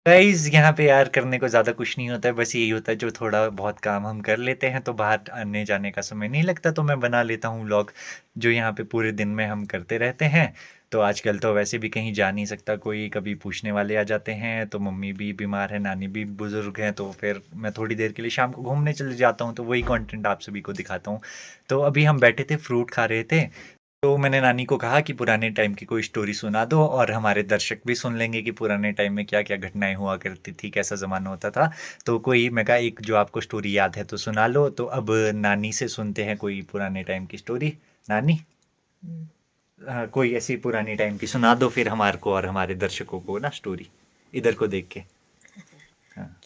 Guys यहाँ पे यार करने को ज़्यादा कुछ नहीं होता है, बस यही होता है जो थोड़ा बहुत काम हम कर लेते हैं तो बाहर आने जाने का समय नहीं लगता, तो मैं बना लेता हूँ व्लॉग जो यहाँ पे पूरे दिन में हम करते रहते हैं। तो आजकल तो वैसे भी कहीं जा नहीं सकता कोई, कभी पूछने वाले आ जाते हैं, तो मम्मी भी बीमार है, नानी भी बुजुर्ग हैं, तो फिर मैं थोड़ी देर के लिए शाम को घूमने चले जाता हूँ, तो वही कंटेंट आप सभी को दिखाता हूँ। तो अभी हम बैठे थे, फ्रूट खा रहे थे, तो मैंने नानी को कहा कि पुराने टाइम की कोई स्टोरी सुना दो और हमारे दर्शक भी सुन लेंगे कि पुराने टाइम में क्या क्या घटनाएं हुआ करती थी, कैसा ज़माना होता था। तो कोई, मैं कहा एक जो आपको स्टोरी याद है तो सुना लो। तो अब नानी से सुनते हैं कोई पुराने टाइम की स्टोरी। नानी, कोई ऐसी पुरानी टाइम की सुना दो फिर हमारे को और हमारे दर्शकों को ना स्टोरी, इधर को देख के। हाँ।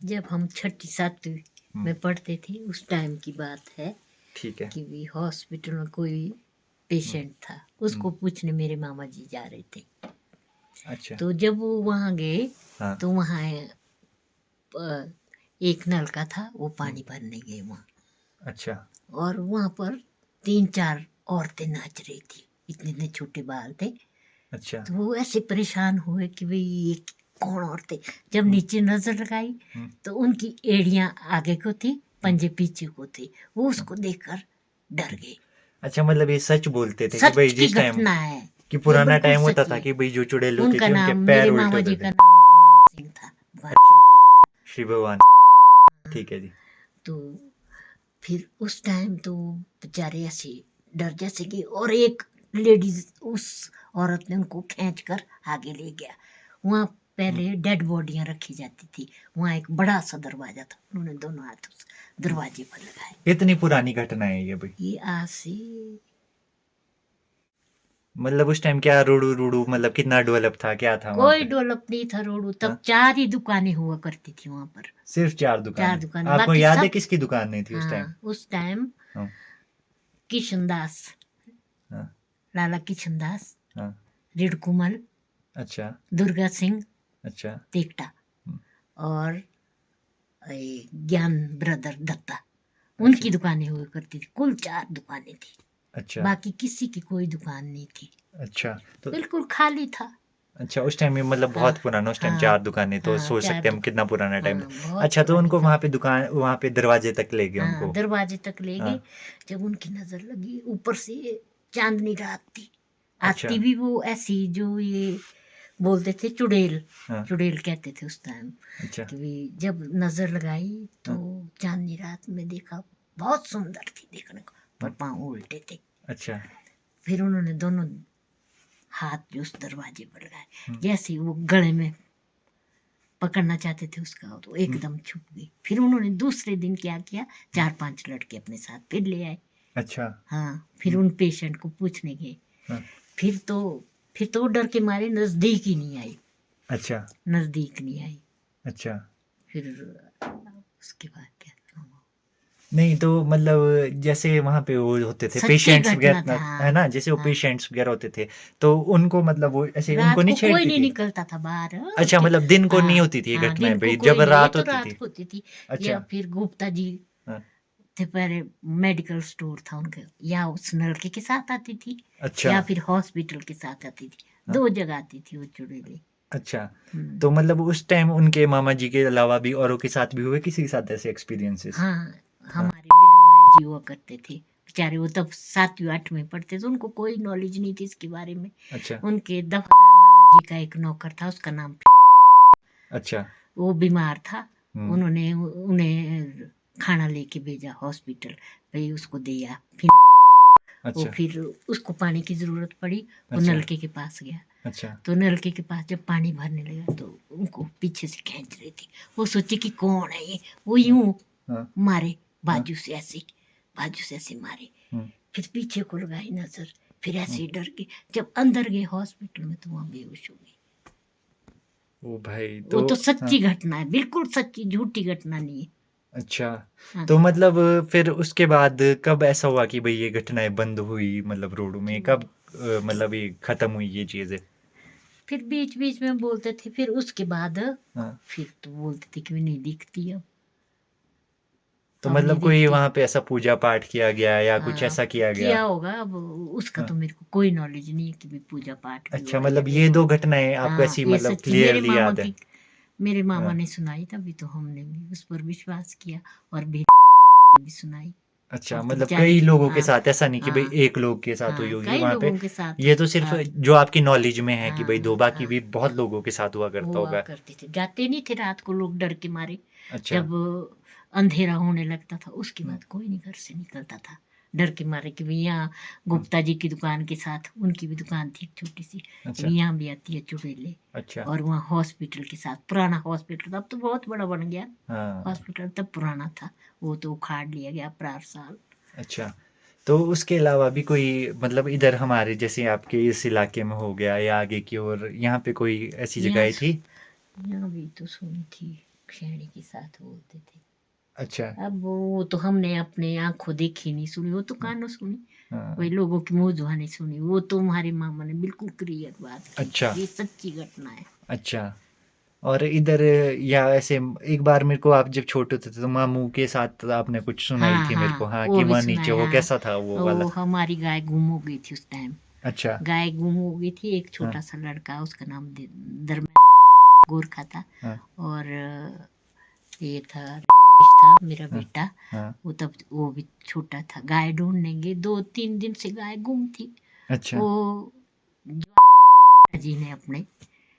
जब हम छठी सातवीं में पढ़ते थे उस टाइम की बात है ठीक है। कि भी हॉस्पिटल में कोई पेशेंट था, उसको पूछने मेरे मामा जी जा रहे थे। अच्छा। तो जब वो वहाँ गए हाँ। तो वहाँ एक नलका था, वो पानी भरने गए वहाँ, अच्छा। और वहाँ पर 3-4 औरतें नाच रही थी, इतने इतने छोटे बाल थे। अच्छा। तो वो ऐसे परेशान हुए कि भाई ये कौन औरतें। जब नीचे नजर लगाई तो उनकी एड़ियां आगे को थी, पंजे पीछे को थे। वो उसको देखकर डर गए। अच्छा, मतलब ये सच बोलते थे कि भाई सच की जिस टाइम घटना है, कि ये पुराना बिल्कुल टाइम होता सच था है। कि भाई जो चुड़ैल होती उनका थी उनके नाम, पैर मेरे उल्टे मामा होते जी थे। का नाम भगवान सिंह था, श्री भगवान। ठीक है जी। तो फिर उस टाइम तो बेचारे ऐसे डर जैसे कि, और एक लेडीज, उस औरत ने उनको खींच कर आगे ले गया। वहाँ पहले डेड बॉडियां रखी जाती थी, वहाँ एक बड़ा सा दरवाजा था, उन्होंने दोनों हाथ उस दरवाजे पर लगाए। इतनी पुरानी घटना है ये भाई? ये आज से मतलब उस टाइम क्या रोडू रोडू, मतलब कितना डेवलप था, क्या था वहां कोई पे? डेवलप नहीं था रोड, तब हाँ? 4 ही दुकानें हुआ करती थी वहाँ पर। सिर्फ 4 4 दुकानें? दुकानें, आपको बाकी याद है सब। किसकी दुकान नहीं थी उस टाइम? हाँ, उस टाइम हाँ। किशनदास, हाँ। लाला किशनदास, हाँ। रिडकुमल, अच्छा। दुर्गा सिंह, अच्छा। तेगटा, हम्म, और ज्ञान ब्रदर दत्ता, अच्छा। उनकी दुकानें हुआ करती थी। कुल 4 दुकानें थी, अच्छा। बाकी किसी की कोई दुकान नहीं थी, अच्छा। तो बिल्कुल खाली था। अच्छा, उस टाइम में मतलब हाँ, बहुत पुराना, उस टाइम हाँ, 4 दुकानें, तो हाँ, सोच 4 सकते हैं हम दुकान। कितना पुराना टाइम था। हाँ, बहुत अच्छा, तो पुरानी उनको था। वहां पे दुकान, वहां पे दरवाजे तक ले गए हाँ, उनको? दरवाजे तक ले हाँ। गए। जब उनकी नजर लगी, ऊपर से चांदनी रात थी, अच्छा। आती भी वो ऐसी जो ये बोलते थे चुड़ैल, हाँ। चुड़ैल कहते थे उस टाइम। अच्छा। कि भी जब नजर लगाई तो हाँ। चांदनी रात में देखा, बहुत सुंदर थी देखने को, पर हाँ। पाँव उल्टे थे। अच्छा। फिर उन्होंने दोनों हाथ जो उस दरवाजे पर लगाए, हम्म, जैसे ही वो गले में पकड़ना चाहते थे उसका, तो हम्म, एकदम छुप गई। फिर उन्होंने दूसरे दिन क्या किया, 4-5 लड़के अपने साथ फिर ले आए। अच्छा। हाँ, फिर उन पेशेंट को पूछने गए। हाँ। फिर तो फिर तो वो डर के मारे नजदीक ही नहीं आई, अच्छा। नजदीक नहीं आई। अच्छा। फिर उसके बाद क्या हुआ? नहीं तो मतलब जैसे वहां पे वो होते थे सच्ची पेशेंट्स घटना वगैरह, था। है हाँ, ना, जैसे वो हाँ। पेशेंट्स वगैरह होते थे, तो उनको मतलब वो ऐसे रात उनको नहीं को कोई छेड़ती नहीं थी? निकलता था बाहर। अच्छा, मतलब दिन को नहीं हाँ, होती थी ये हाँ, घटनाएं दिन को भाई, जब कोई नहीं, ये रात तो होती रात थी? को होती थी। या अच्छा। फिर गुप्ता जी हाँ। थे पहले, मेडिकल स्टोर था उनका, या उस नलके के साथ आती थी, अच्छा। या फिर हॉस्पिटल के साथ आती थी। हाँ। 2 जगह आती थी वो चुड़ैलें। अच्छा, हम्म। तो मतलब उस टाइम उनके मामा जी के अलावा भी औरों के साथ भी हुए किसी के साथ ऐसे एक्सपीरियंसेस? हाँ, हाँ। हमारे बिल्लू भाई जी हुआ करते थे, बेचारे वो तब 7वीं 8वीं में पढ़ते थे, उनको कोई नॉलेज नहीं थी इसके बारे में। अच्छा। उनके दफादार नाना जी का एक नौकर था, उसका नाम, अच्छा। वो बीमार था। हम्म। उन्होंने उन्हें खाना लेके भेजा हॉस्पिटल, भाई उसको दिया। फिर वो, अच्छा। फिर उसको पानी की ज़रूरत पड़ी, वो अच्छा। नलके के पास गया। अच्छा। तो नलके के पास जब पानी भरने लगा तो उनको पीछे से खींच रही थी। वो सोचे कि कौन है ये, वो हाँ। यूं हाँ। मारे, हाँ। बाजू से ऐसे मारे। हम्म, फिर पीछे को लगाई नजर, फिर हम्म। ऐसे ही डर गए। जब अंदर गए हॉस्पिटल में तो वहाँ बेहोश हो गई। ओ भाई, वो तो तो हाँ। सच्ची घटना है, बिल्कुल सच्ची, झूठी घटना नहीं है। अच्छा, हाँ। तो मतलब फिर उसके बाद कब ऐसा हुआ कि भाई ये घटनाएं बंद हुई, मतलब रोडों में कब मतलब ये खत्म हुई ये चीजें? फिर बीच बीच में बोलते थे, फिर उसके बाद हाँ। फिर तो बोलते थे कि नहीं दिखती अब। तो हमने मतलब कोई देखते वहाँ पे ऐसा पूजा पाठ किया गया या कुछ हाँ ऐसा किया गया? किया होगा, अब उसका हाँ। तो मेरे को कोई नॉलेज नहीं है कि भी पूजा पाठ भी अच्छा, हुआ या मतलब नहीं ये हुआ। 2 घटनाएँ आपको हाँ ऐसी ये मतलब सच्ची मेरे क्लियरली मामा याद है? की, मेरे मामा हाँ। ने सुनाई तभी तो हमने भी उस पर विश्वास किया, और भी भी सुनाई। अच्छा, अब तो मतलब बेचारे कई लोगों के हाँ साथ, ऐसा नहीं कि भई हाँ एक लोग के साथ हुई हाँ होगी कई वहाँ पे। लोगों के साथ ये तो सिर्फ़ हाँ जो आपकी नॉलेज में है कि भई 2, हाँ बाकी हाँ भी बहुत लोगों के साथ हुआ करता हुआ होगा। करते थे, जाते नहीं थे रात को लोग डर के मारे। अच्छा, जब अंधेरा होने लगता था उसके हुँ, बाद कोई नहीं घर से निकलता था, डर के मारे कि भी यहाँ हुँ, गुप्ता जी की दुकान के साथ उनकी भी दुकान थी छोटी सी, अच्छा, भी यहाँ भी आती है चुड़ैले। अच्छा, और वहाँ हॉस्पिटल के साथ, पुराना हॉस्पिटल अब तो बहुत बड़ा बन गया, हाँ, हॉस्पिटल तब पुराना था, वो तो उखाड़ लिया गया 50 साल। अच्छा। तो उसके अलावा भी कोई मतलब इधर हमारे जैसे आपके इस इलाके में हो गया या आगे की ओर यहाँ पे कोई ऐसी यहाँ जगहें थी? यहाँ भी तो सुनी थी, खैणी के साथ बोलते थे। अच्छा, अब वो तो हमने अपने आंखों देखी नहीं सुनी, वो तो कानों सुनी, वही हाँ, लोगों की मुंह जुबानी सुनी, वो तो हमारे मामा ने बिल्कुल क्लियर बात की अच्छा, ये सच्ची घटना है। अच्छा। और इधर या ऐसे एक बार मेरे को आप जब छोटे थे तो मामू के साथ आपने कुछ सुनाई हाँ थी मेरे को, हाँ हाँ, वो कि भी वहाँ सुना नीचे है वो हाँ। कैसा था वो वाला? वो हमारी गाय गुम हो गई थी उस टाइम, अच्छा, गाय गुम हो गई थी, एक हाँ, छोटा सा लड़का, उसका नाम धर्मेंद्र गोरखा था, हाँ, और ये था राजेश था मेरा हाँ, बेटा, हाँ, वो तब वो भी छोटा था, गाय ढूंढने गए, 2-3 दिन से गाय गुम थी। अच्छा, वो जो जी ने अपने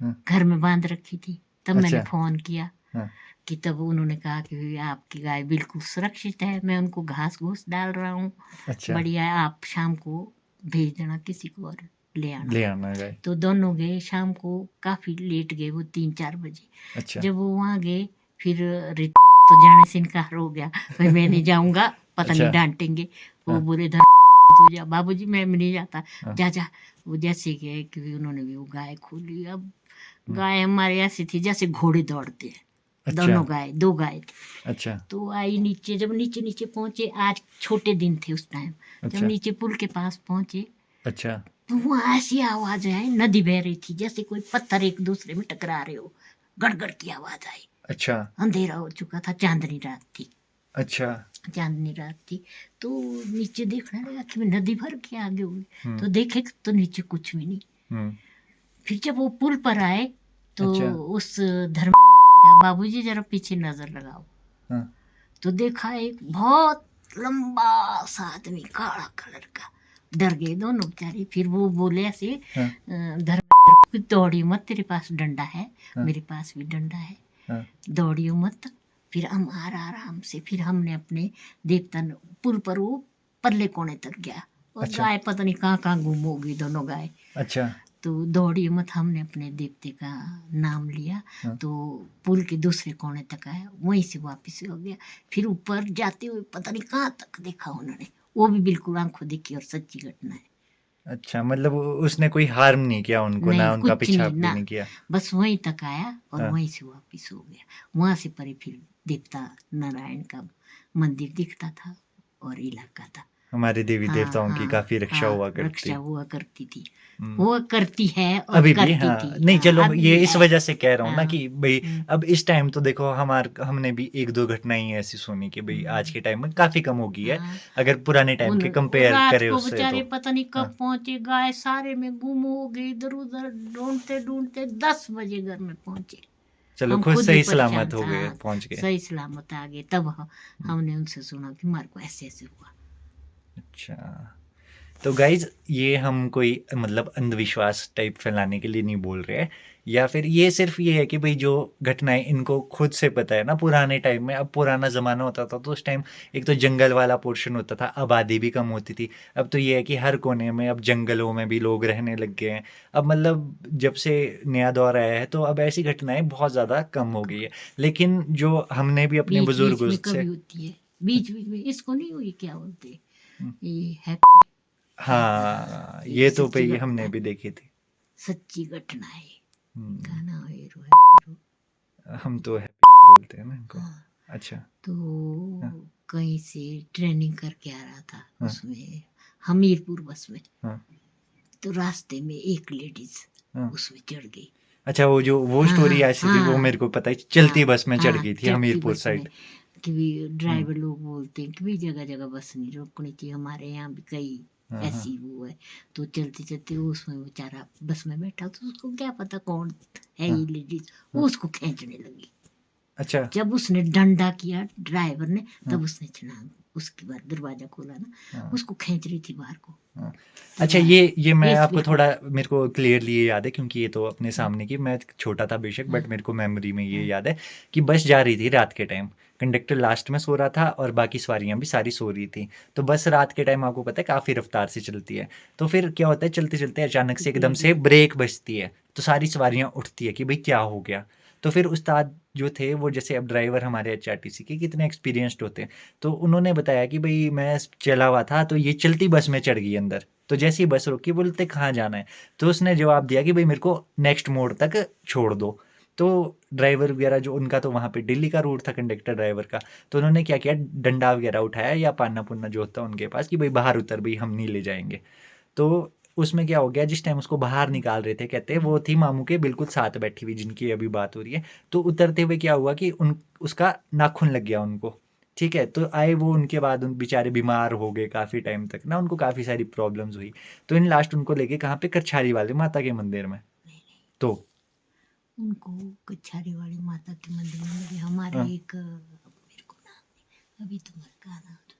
हाँ, घर में बांध रखी थी, तब मैंने अच्छा, फोन किया हाँ, कि तब उन्होंने कहा कि आपकी गाय बिल्कुल सुरक्षित है, मैं उनको घास घूस डाल रहा हूँ, अच्छा, बढ़िया है, आप शाम को भेज देना किसी को और ले आना। ले आना गए, तो दोनों गए, शाम को काफी लेट गए, वो 3-4 बजे। अच्छा, जब वो वहाँ गए, फिर ऋतिक तो जाने से इनकार हो गया, भाई मैं नहीं जाऊंगा, पता नहीं अच्छा, डांटेंगे। वो हाँ, बोले धर्म तू जा, बाबूजी मैं नहीं जाता, हाँ, जा जा। वो जैसे गए कि उन्होंने भी वो गाय खोली, अब हुँ, गाय हमारे ऐसी थी जैसे घोड़े दौड़ते हैं, अच्छा, दोनों गाय, 2 गाय थी। अच्छा, तो आई नीचे, जब नीचे नीचे पहुंचे, आज छोटे दिन थे उस टाइम, जब अच्छा, नीचे पुल के पास पहुंचे अच्छा, तो वहाँ ऐसी आवाज आई, नदी बह रही थी, जैसे कोई पत्थर एक दूसरे में टकरा रहे हो, गड़गड़ की आवाज आई। अच्छा, अंधेरा हो चुका था, चांदनी रात थी, अच्छा, चांदनी रात थी। तो नीचे देखने लगा कि नदी भर के आगे हुई, हुँ, तो देखे तो नीचे कुछ भी नहीं। हुँ, फिर जब वो पुल पर आए तो अच्छा, उस धर्मेंद्र बाबूजी जरा पीछे नजर लगाओ, हाँ, तो देखा एक बहुत लंबा सा आदमी, काला कलर का। डर गए दोनों बेचारे, फिर वो बोले ऐसे हाँ, धर्मेंद्र को, दौड़ी मत, तेरे पास डंडा है, हाँ, मेरे पास भी डंडा है, हाँ, दौड़ियो मत। फिर हम आराम से, फिर हमने अपने देवता पुल पर वो परले कोने तक गया, और अच्छा, गाय पता नहीं कहाँ कहाँ गुम हो गई दोनों गाय। अच्छा, तो दौड़ी मत, हमने अपने देवते का नाम लिया, हाँ, तो पुल के दूसरे कोने तक आया, वहीं से वापस हो गया। फिर ऊपर जाते हुए पता नहीं कहाँ तक देखा उन्होंने, वो भी बिल्कुल आंखों देखी और सच्ची घटना है। अच्छा, मतलब उसने कोई हार्म नहीं किया उनको, नहीं ना उनका कुछ नहीं पीछा भी ना, नहीं किया? बस वहीं तक आया और हाँ, वहीं से वापस हो गया। वहां से परे फिर देवता नारायण का मंदिर दिखता था और इलाका था। हमारे हाँ देवी-देवताओं की हाँ काफ़ी रक्षा हाँ हुआ रक्षा करती। हुआ करती थी, हुँ। हुआ करती है और अभी भी करती हाँ, थी, नहीं हाँ चलो अभी ये भी इस है। वजह से कह रहा हूँ ना हाँ कि भई हम्म, अब इस टाइम तो देखो हमने भी 1-2 घटनाएँ ऐसी सुनी कि भई आज हम्म, के टाइम में काफ़ी कम हो गई है, हाँ अगर पुराने टाइम के वो कंपेयर रात करें को उससे तो। बेचारे पता नहीं कब हाँ, पहुंचे, गाय सारे में गुम हो गई, इधर उधर ढूंढते ढूंढते 10 बजे घर में पहुंचे। चलो हम खुद खुद ही सही परेशान सलामत हो था, गए, हाँ, पहुँच गए। सही सलामत आ गए। तब हुँ, हमने उनसे सुना कि हमारे को ऐसे ऐसे हुआ। अच्छा। तो गाइज ये हम कोई मतलब अंधविश्वास टाइप फैलाने के लिए नहीं बोल रहे हैं या फिर ये सिर्फ ये है कि भाई जो घटनाएं इनको खुद से पता है ना पुराने टाइम में। अब पुराना ज़माना होता था तो उस टाइम एक तो जंगल वाला पोर्शन होता था, आबादी भी कम होती थी। अब तो ये है कि हर कोने में अब जंगलों में भी लोग रहने लग गए हैं। अब मतलब जब से नया दौर आया है तो अब ऐसी घटनाएं बहुत ज़्यादा कम हो गई है। लेकिन जो हमने भी अपने बीच बीच बुजुर्गों में से कभी होती है, बीच बीच में, इसको नहीं हुई क्या बोलते, हम्म, ये हैप्पी, हाँ ये भी ये तो सच्ची भाई घटना हमने है, भी देखी थी। सच्ची घटना है। हम्म, गाना हीरो हैप्पी रो। हम तो हैप्पी बोलते हैं ना इनको। हाँ अच्छा, तो हाँ, कहीं से ट्रेनिंग करके आ रहा था हाँ, उसमें, हमीरपुर बस में, हाँ, तो रास्ते में एक लेडीज हाँ। उसमें चढ़ गई। अच्छा वो जो वो हाँ स्टोरी हाँ ऐसी थी वो हाँ मेरे को पता है, चलती हाँ बस में चढ़ हाँ गई थी चढ़ती हमीरपुर बस में, साइड। कि भी ड्राइवर लोग बोलते हैं कि भी जगह जगह बस नहीं रोकनी चाहिए, हमारे यहाँ भी कई हाँ, ऐसी वो है। तो चलते चलते वो उसमें बेचारा बस में बैठा, तो उसको क्या पता कौन है हाँ, ये लेडीज, हाँ, वो उसको खींचने लगी। अच्छा। जब उसने डंडा किया ड्राइवर ने, हाँ, तब उसने छलांग, उसके बाद दरवाजा खोला ना, हाँ, उसको खींच रही थी बाहर को। हाँ। अच्छा, दरवाजा ये मैं केस भी आपको थोड़ा, हमारा। मेरे को क्लियरली ये याद है क्योंकि ये तो अपने हाँ, सामने की, मैं छोटा था बेशक हाँ, बट मेरे को मेमोरी में ये हाँ, याद है कि बस जा रही थी रात के टाइम, कंडक्टर लास्ट में सो रहा था और बाकी सवारियां भी सारी सो रही थी। तो बस रात के टाइम आपको पता है काफ़ी रफ्तार से चलती है। तो फिर क्या होता है, चलते चलते अचानक से जी एकदम जी। से ब्रेक बजती है, तो सारी सवारियां उठती है कि भाई क्या हो गया। तो फिर उस्ताद जो थे वो, जैसे अब ड्राइवर हमारे एचआरटीसी के कितने एक्सपीरियंस्ड होते हैं, तो उन्होंने बताया कि भाई मैं चला हुआ था तो ये चलती बस में चढ़ गई अंदर। तो जैसे ही बस रुकी, बोलते कहाँ जाना है, तो उसने जवाब दिया कि भाई मेरे को नेक्स्ट मोड़ तक छोड़ दो। तो ड्राइवर वगैरह जो उनका, तो वहाँ पे दिल्ली का रूट था कंडक्टर ड्राइवर का, तो उन्होंने क्या किया, डंडा वगैरह उठाया या पाना पुन्ना जो होता है उनके पास कि भाई बाहर उतर, भाई हम नहीं ले जाएंगे। तो उसमें क्या हो गया, जिस टाइम उसको बाहर निकाल रहे थे, कहते वो थी मामू के बिल्कुल साथ बैठी हुई जिनकी अभी बात हो रही है। तो उतरते हुए क्या हुआ कि उन उसका नाखून लग गया उनको। ठीक है, तो आए वो, उनके बाद उन बेचारे बीमार हो गए काफ़ी टाइम तक ना, उनको काफ़ी सारी प्रॉब्लम्स हुई। तो इन लास्ट उनको लेके कहाँ पे, कछारी वाले माता के मंदिर में। तो उनको कछारी वाली माता के मंदिर में लगे। हमारे हाँ, एक मेरे को नाम नहीं, अभी तुम्हारे का नाम तो,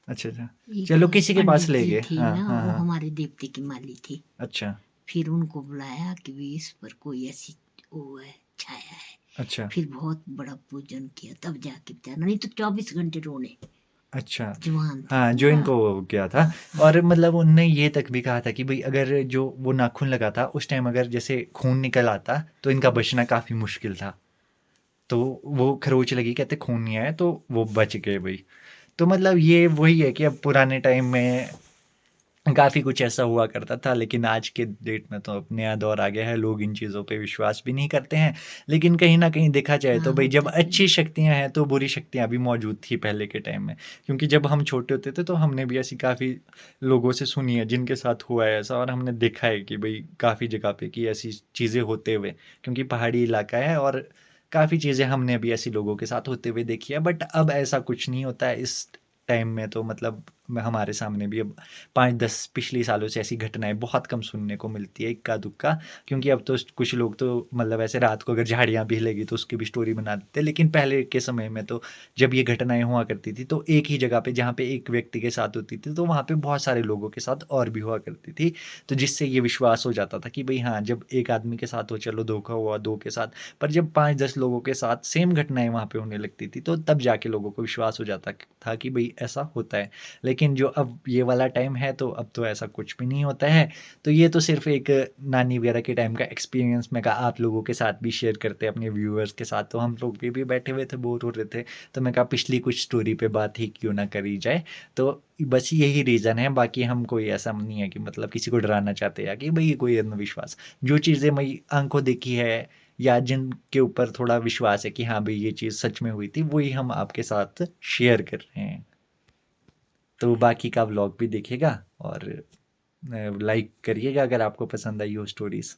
अच्छा अच्छा, एक चलो किसी के पास पंडित ले जी गए, थी हाँ ना, हाँ वो हाँ। हमारे देवते की माली थी। अच्छा फिर उनको बुलाया कि भी इस पर कोई ऐसी वो है, छाया है। अच्छा फिर बहुत बड़ा पूजन किया, तब जाके बेचारा, नहीं तो 24 घंटे रोने। अच्छा। जवान थे हाँ, जो पूरा। इनको क्या था। हाँ हाँ। और मतलब उनने ये तक भी कहा था कि भाई अगर जो वो नाखून लगा था उस टाइम, अगर जैसे खून निकल आता तो इनका बचना काफ़ी मुश्किल था। तो वो खरोच लगी, कहते खून नहीं आया, तो वो बच गए भाई। तो मतलब ये वही है कि अब पुराने टाइम में काफ़ी कुछ ऐसा हुआ करता था, लेकिन आज के डेट में तो अब नया दौर आ गया है, लोग इन चीज़ों पे विश्वास भी नहीं करते हैं। लेकिन कहीं न कहीं देखा जाए हाँ तो भाई, जब होता तो अच्छी नहीं। शक्तियाँ हैं तो बुरी शक्तियाँ भी मौजूद थी पहले के टाइम में। क्योंकि जब हम छोटे होते थे तो हमने भी ऐसी काफ़ी लोगों से सुनी है जिनके साथ हुआ है ऐसा, और हमने देखा है कि भाई काफ़ी जगह पे कि ऐसी चीज़ें होते हुए, क्योंकि पहाड़ी इलाका है और काफ़ी चीज़ें हमने भी ऐसी लोगों के साथ होते हुए देखी है। बट अब ऐसा कुछ नहीं होता है इस टाइम में, तो मतलब हमारे सामने भी अब 5-10 पिछले सालों से ऐसी घटनाएँ बहुत कम सुनने को मिलती है, इक्का-दुक्का। क्योंकि अब तो कुछ लोग तो मतलब ऐसे रात को अगर झाड़ियाँ भी हिलेगी तो उसकी भी स्टोरी बना देते हैं। लेकिन पहले के समय में तो जब ये घटनाएँ हुआ करती थी तो एक ही जगह पे, जहाँ पे एक व्यक्ति के साथ होती थी, तो वहाँ पे बहुत सारे लोगों के साथ और भी हुआ करती थी। तो जिससे ये विश्वास हो जाता था कि भई हाँ, जब एक आदमी के साथ हो चलो धोखा हुआ 2 के साथ, पर जब 5-10 लोगों के साथ सेम घटनाएँ वहाँ पे होने लगती थी, तो तब जाके लोगों को विश्वास हो जाता था कि भई ऐसा होता है। लेकिन जो अब ये वाला टाइम है तो अब तो ऐसा कुछ भी नहीं होता है। तो ये तो सिर्फ़ एक नानी वगैरह के टाइम का एक्सपीरियंस मैं कहा आप लोगों के साथ भी शेयर करते हैं अपने व्यूअर्स के साथ। तो हम लोग भी बैठे हुए थे, बोर हो रहे थे, तो मैं कहा पिछली कुछ स्टोरी पे बात ही क्यों ना करी जाए। तो बस यही रीज़न है, बाकी हम कोई ऐसा नहीं है कि मतलब किसी को डराना चाहते या कि भई कोई अंधविश्वास। जो चीज़ें मई आँखों देखी है या जिनके ऊपर थोड़ा विश्वास है कि हाँ भई ये चीज़ सच में हुई थी, वही हम आपके साथ शेयर कर रहे हैं। तो बाकी का व्लॉग भी देखिएगा और लाइक करिएगा अगर आपको पसंद आई हो स्टोरीज।